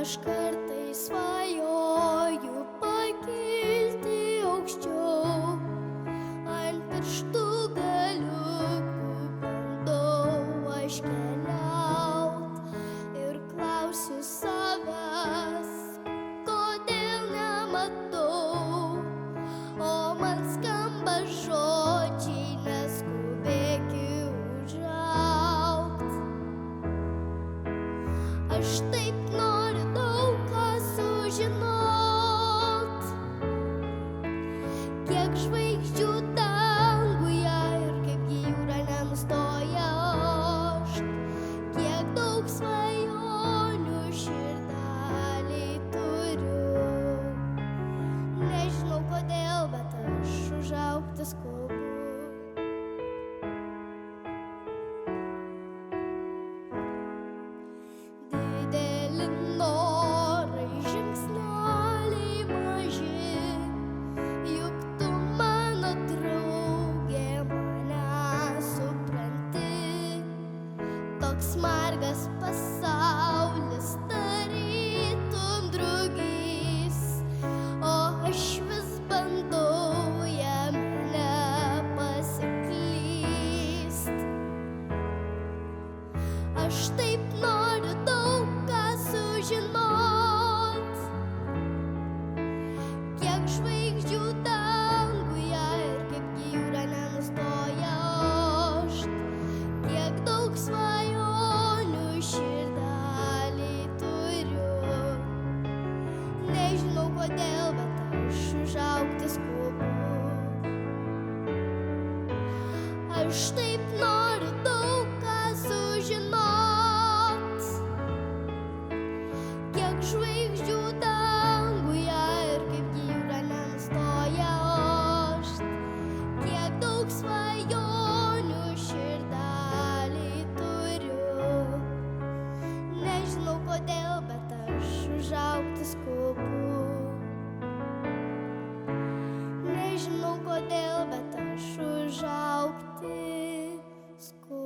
Aš kartais svajoju pakilti aukščiau, ant pirštų galiukų bandau aš keliaut ir klausiu savęs, kodėl nematau, o man skamba žodžiai, neskubėki užaugt. Aš taip noriu daug ką sužinot, kiek žvaigždžių danguje ir kaipgi jūra nenustoja ošt, kiek daug svajonių širdelėj turiu. Nežinau kodėl, bet aš užaugti skubu. Dideli norai, žingsneliai maži, juk tu mano draugė, mane supranti. Toks margas pasaulis, tarytum drugys, o aš vis bandau jame nepasiklyst. Aš taip noriu daug ką sužinot, kiek žvaigždžių danguje ir kaipgi jūra nenustoja ošt, kiek daug svajonių širdelėj turiu. Nežinau kodėl, bet aš užaugti skubu. Aš taip noriu daug ką sužinot, kiek žvaigždžių danguje ir kaipgi jūra nenustoja ošt, kiek daug svajonių širdelėj turiu. Nežinau kodėl, bet aš užaugti skubu. Nežinau kodėl, bet aš užaugti skubu.